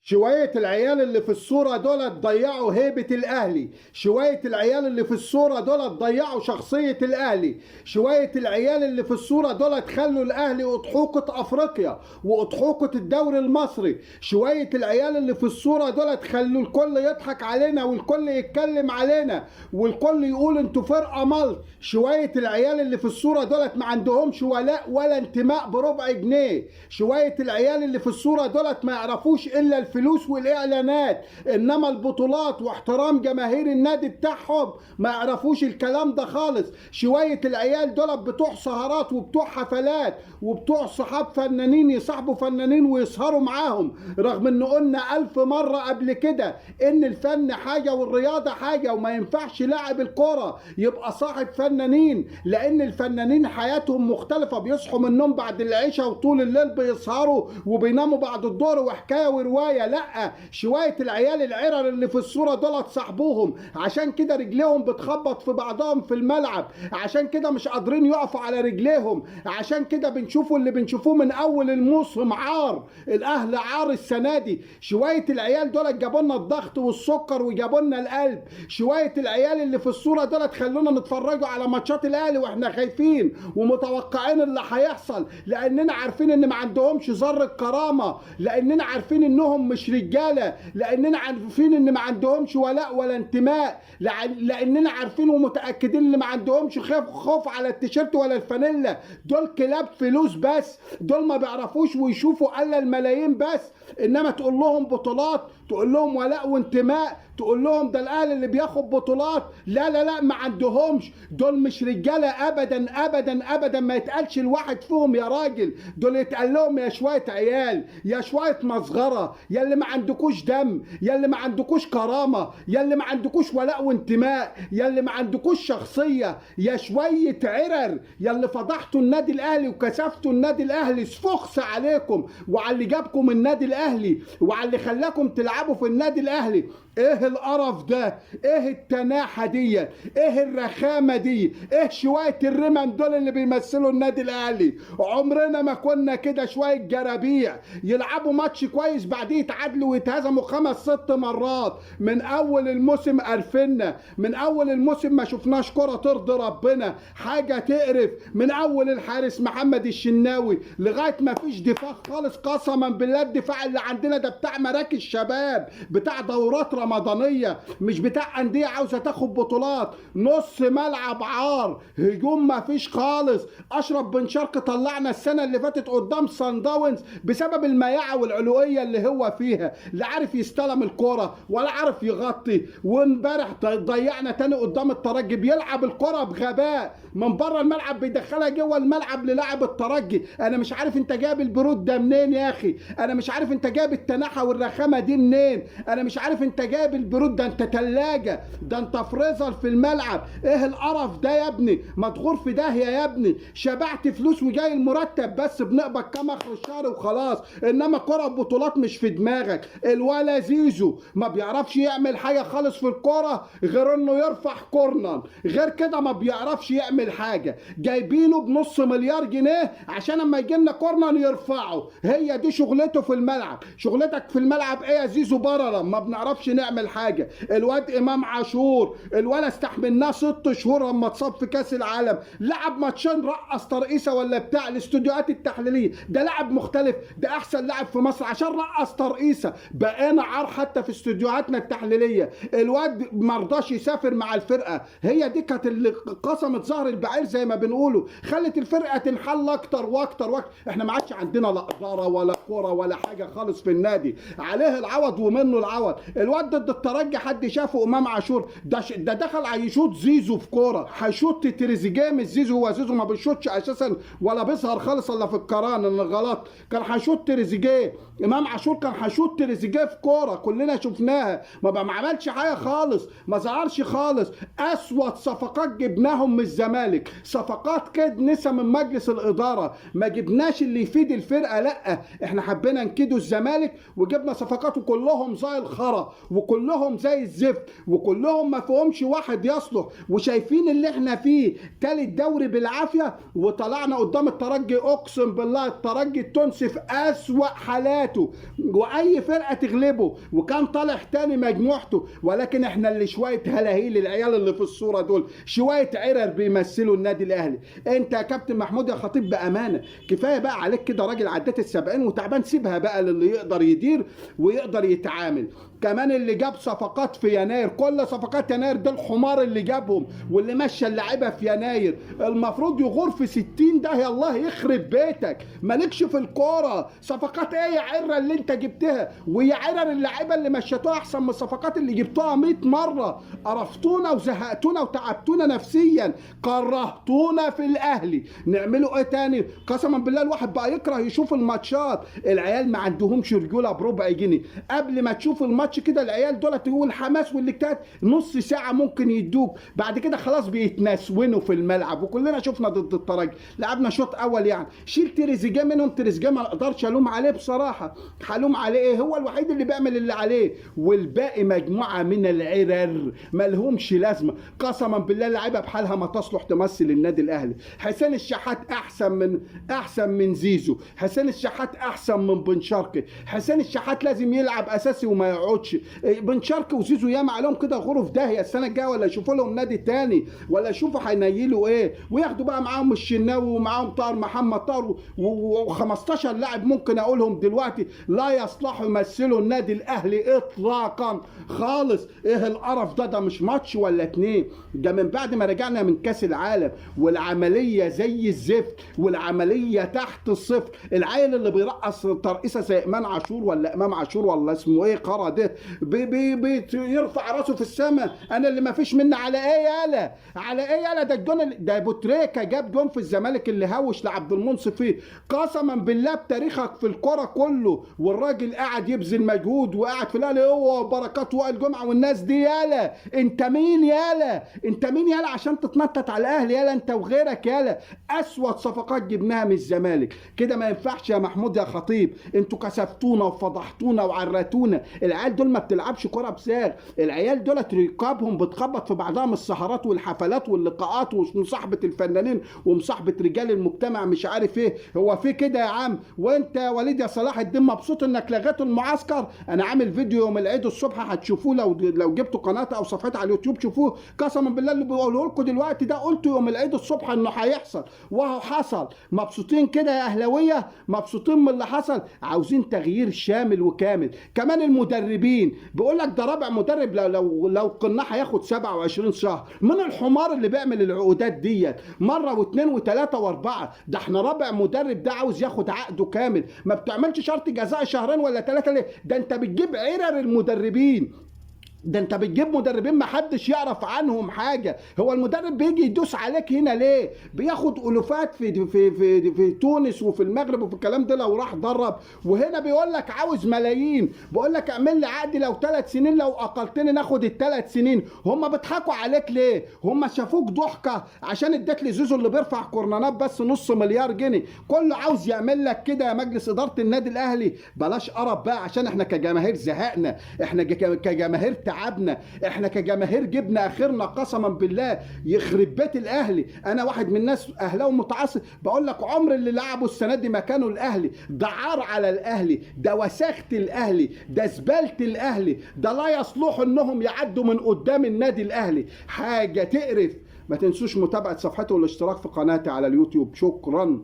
شوية العيال اللي في الصورة دول ضيعوا هيبة الأهلي. شوية العيال اللي في الصورة دول ضيعوا شخصية الأهلي. شوية العيال اللي في الصورة دول خلوا الأهلي أضحوكة أفريقيا وأضحوكة الدوري المصري. شوية العيال اللي في الصورة دول خلوا الكل يضحك علينا والكل يتكلم علينا والكل يقول انتوا فرقة ملط. شوية العيال اللي في الصورة دول ما عندهمش ولاء ولا انتماء بربع جنيه. شوية العيال اللي في الصورة دول ما يعرفوش إلا الفلوس والاعلانات، انما البطولات واحترام جماهير النادي بتاعهم ما يعرفوش الكلام ده خالص. شويه العيال دول بتوع سهرات وبتوع حفلات وبتوع صحاب فنانين يصاحبوا فنانين ويسهروا معاهم، رغم ان قلنا 1000 مره قبل كده ان الفن حاجه والرياضه حاجه، وما ينفعش لاعب الكوره يبقى صاحب فنانين، لان الفنانين حياتهم مختلفه، بيصحوا من النوم بعد العشاء وطول الليل بيسهروا وبيناموا بعد الظهر وحكايه وروايه. لا، شويه العيال العرر اللي في الصوره دول صاحبوهم، عشان كده رجليهم بتخبط في بعضهم في الملعب، عشان كده مش قادرين يقفوا على رجليهم، عشان كده بنشوفوا اللي بنشوفوه من اول الموسم عار. الاهلي عار السنه دي. شويه العيال دول جابوا لنا الضغط والسكر وجابوا لنا القلب. شويه العيال اللي في الصوره دول خلونا نتفرجوا على ماتشات الاهلي واحنا خايفين ومتوقعين اللي هيحصل، لاننا عارفين ان ما عندهمش ذره كرامه، لاننا عارفين انهم مش رجاله، لاننا عارفين ان ما عندهمش ولاء ولا انتماء، لاننا عارفين ومتاكدين ان ما عندهمش خوف على التيشيرت ولا الفانيلا. دول كلاب فلوس بس، دول ما بيعرفوش ويشوفوا الا الملايين بس. انما تقول لهم بطولات، تقول لهم ولاء وانتماء، تقول لهم ده الاهلي اللي بياخد بطولات، لا لا لا، ما عندهمش. دول مش رجاله ابدا ابدا ابدا، ما يتقالش الواحد فيهم يا راجل. دول يتقال لهم يا شويه عيال، يا شويه مصغره، يا اللي ما عندكوش دم، يا اللي ما عندكوش كرامه، يا اللي ما عندكوش ولاء وانتماء، يا اللي ما عندكوش شخصيه، يا شويه عرر، يا اللي فضحتوا النادي الاهلي وكسفتوا النادي الاهلي. سفخس عليكم وعلى اللي جابكم النادي الاهلي وعلى اللي خلاكم تلعبوا في النادي الاهلي. ايه القرف ده؟ ايه التناحه دي؟ ايه الرخامه دي؟ ايه شويه الرمم دول اللي بيمثلوا النادي الاهلي؟ عمرنا ما كنا كده. شويه جرابيع يلعبوا ماتش كويس بعديه يتعادلوا ويتهزموا 5 6 مرات. من اول الموسم قرفنا، من اول الموسم ما شفناش كره ترضي ربنا، حاجه تقرف. من اول الحارس محمد الشناوي لغايه ما فيش دفاع خالص. قسما بالله الدفاع اللي عندنا ده بتاع مراكز شباب، بتاع دورات رمضانيه، مش بتاع انديه عاوزه تاخد بطولات. نص ملعب عار، هجوم ما فيش خالص. اشرف بن شرقي طلعنا السنه اللي فاتت قدام صن داونز بسبب المياعه والعلويه اللي هو فيها، لا عارف يستلم الكره ولا عارف يغطي. وامبارح ضيعنا تاني قدام الترجي، بيلعب الكره بغباء من بره الملعب بيدخلها جوه الملعب للاعب الترجي. انا مش عارف انت جايب البرود ده منين يا اخي، انا مش عارف انت جايب التناحه والرخامه دي منين، انا مش عارف انت جايب البرود ده. انت تلاجه، ده انت فريزر في الملعب. ايه القرف ده يا ابني؟ مدغور في داهيه يا ابني. شبعت فلوس وجاي المرتب بس بنقبض كام اخر الشهر وخلاص، انما كره بطولات مش في دماغك. الولا زيزو ما بيعرفش يعمل حاجه خالص في الكره غير انه يرفع كورنر، غير كده ما بيعرفش يعمل حاجه. جايبينه بنص مليار جنيه عشان اما يجي لنا كورنر يرفعه، هي دي شغلته في الملعب. شغلتك في الملعب ايه يا زيزو؟ برره ما بنعرفش نعمل حاجه. الواد امام عاشور الولا استحملناه 6 شهور لما اتصاب في كاس العالم، لعب ماتشين رقص ترقيصه ولا بتاع الاستوديوهات التحليليه، ده لاعب مختلف، ده احسن لاعب في مصر عشان رقص ترقيصه. بقينا عار حتى في استوديوهاتنا التحليليه. الواد مرضاش يسافر مع الفرقه، هي دي كانت اللي قسمت ظهر البعير زي ما بنقولوا، خلت الفرقه تنحل اكتر واكتر واكتر. احنا ما عادش عندنا لا اداره ولا كوره ولا حاجه خالص في النادي، عليه العوض ومنه العوض. الواد ضد الترجي حد شافه؟ امام عاشور ده دخل هيشوط زيزو في كوره، هيشوط تريزيجيه مش زيزو. هو زيزو ما بيشوطش اساسا ولا بيظهر خالص الا في القران اللي غلط. كان هيشوط تريزيجيه، امام عاشور كان هيشوط تريزيجيه في كوره كلنا شفناها، ما عملش حاجه خالص، ما ظهرش خالص. اسود صفقات جبناهم من الزمالك، صفقات كد نسا من مجلس الاداره، ما جبناش اللي يفيد الفرقه. لا، احنا حبينا نكيدوا الزمالك وجبنا صفقات وكلهم زي الخرا وكلهم وكلهم زي الزفت، وكلهم ما فيهمش واحد يصلح، وشايفين اللي احنا فيه تالت دوري بالعافيه، وطلعنا قدام الترجي. اقسم بالله الترجي التونسي في اسوأ حالاته، واي فرقه تغلبه، وكان طالع تاني مجموعته، ولكن احنا اللي شويه هلاهيل. العيال اللي في الصوره دول شويه عرر بيمثلوا النادي الاهلي. انت يا كابتن محمود يا خطيب بامانه كفايه بقى عليك كده، راجل عدات ال70 وتعبان، سيبها بقى للي يقدر يدير ويقدر يتعامل. كمان اللي جاب صفقات في يناير، كل صفقات يناير ده الحمار اللي جابهم واللي مشى اللاعيبه في يناير، المفروض يغور في 60 ده. يا الله يخرب بيتك، مالكش في الكوره. صفقات ايه يا عره اللي انت جبتها؟ ويا عرر اللعيبه اللي مشيتوها احسن من الصفقات اللي جبتوها 100 مره. قرفتونا وزهقتونا وتعبتونا نفسيا، كرهتونا في الاهلي. نعملوا ايه تاني؟ قسما بالله الواحد بقى يكره يشوف الماتشات. العيال ما عندهمش رجوله بربع جنيه. قبل ما تشوف الماتش كده العيال دول تقول الحماس والاجتهاد نص ساعه ممكن يدوك، بعد كده خلاص بيتنسونوا في الملعب. وكلنا شفنا ضد الترجي لعبنا شوط اول، يعني شيل تريزيجيه منهم. تريزيجيه ما اقدرش الوم عليه بصراحه، هلوم عليه ايه؟ هو الوحيد اللي بيعمل اللي عليه، والباقي مجموعه من العرر مالهمش لازمه. قسما بالله اللعيبه بحالها ما تصلح تمثل النادي الاهلي. حسين الشحات احسن من زيزو، حسين الشحات احسن من بن شرقي. حسين الشحات لازم يلعب اساسي وما يقعدش. بن شرقي وزيزو ياما عليهم كده غروا في داهيه السنه الجايه، ولا يشوفوا لهم نادي تاني، ولا يشوفوا هينيلوا ايه، وياخدوا بقى معاهم الشناوي ومعاهم طاهر محمد طاهر و15 لاعب ممكن اقولهم دلوقتي لا يصلحوا يمثلوا النادي الاهلي اطلاقا خالص. ايه القرف ده مش ماتش ولا اتنين، ده من بعد ما رجعنا من كاس العالم والعمليه زي الزفت، والعمليه تحت الصفر. العيل اللي بيرقص ترقيصه زي امام عاشور ولا امام عاشور ولا اسمه ايه قرا ده، يرفع راسه في السماء. انا اللي ما فيش مني على ايه يالا، على ايه يالا؟ ده الجون ده ابو تريكه جاب جون في الزمالك اللي هوش لعبد المنصف فيه. قسما بالله بتاريخك في الكوره كله، والراجل قاعد يبذل مجهود وقاعد في الاهلي هو وبركات وائل جمعه والناس دي. يالا انت مين يالا؟ انت مين يالا عشان تتنطط على الاهلي يالا؟ انت وغيرك يالا. اسود صفقات جبناها من الزمالك كده ما ينفعش يا محمود يا خطيب. انتوا كسفتونا وفضحتونا وعرتونا. العيال دول ما بتلعبش كوره بساغ، العيال دول رقابهم بتخبط في بعضها من السهرات والحفلات واللقاءات ومصاحبه الفنانين ومصاحبه رجال المجتمع مش عارف ايه. هو في كده يا عم؟ وانت يا وليد يا صلاح الدين مبسوط انك لغيت المعسكر؟ انا عامل فيديو يوم العيد الصبح هتشوفوه، لو جبتوا قناتي او صفحتي على اليوتيوب شوفوه. قسما بالله اللي بقوله لكم دلوقتي ده قلته يوم العيد الصبح انه هيحصل، وهو حصل. مبسوطين كده يا اهلاويه؟ مبسوطين من اللي حصل؟ عاوزين تغيير شامل وكامل. كمان المدربين بيقول لك ده رابع مدرب، لو قلنا هياخد 27 شهر. من الحمار اللي بيعمل العقودات ديت مره واثنين وثلاثه واربعه؟ ده احنا رابع مدرب ده عاوز ياخد عقده كامل، ما بتعملش شرط جزاء شهرين ولا ثلاثه ليه؟ ده انت بتجيب عرر المدربين، ده انت بتجيب مدربين ما حدش يعرف عنهم حاجه. هو المدرب بيجي يدوس عليك هنا ليه؟ بياخد الوفات في تونس وفي المغرب وفي الكلام ده لو راح درب، وهنا بيقول لك عاوز ملايين. بقول لك اعمل لي عقد لو 3 سنين، لو اقلتني ناخد ال3 سنين. هم بيضحكوا عليك ليه؟ هم شافوك ضحكه عشان اديت لي زيزو اللي بيرفع كورنرات بس نص مليار جنيه. كله عاوز يعمل لك كده يا مجلس اداره النادي الاهلي. بلاش قرف بقى عشان احنا كجماهير زهقنا، احنا كجماهير تعبنا، احنا كجماهير جبنا اخرنا. قسما بالله يخرب بيت الاهلي. انا واحد من الناس اهلاوي متعصب، بقول لك عمر اللي لعبوا السنه دي مكانه الاهلي. ده عار على الاهلي، ده وساخه الاهلي، ده زباله الاهلي، ده لا يصلح انهم يعدوا من قدام النادي الاهلي. حاجه تقرف. ما تنسوش متابعه صفحتي والاشتراك في قناتي على اليوتيوب. شكرا.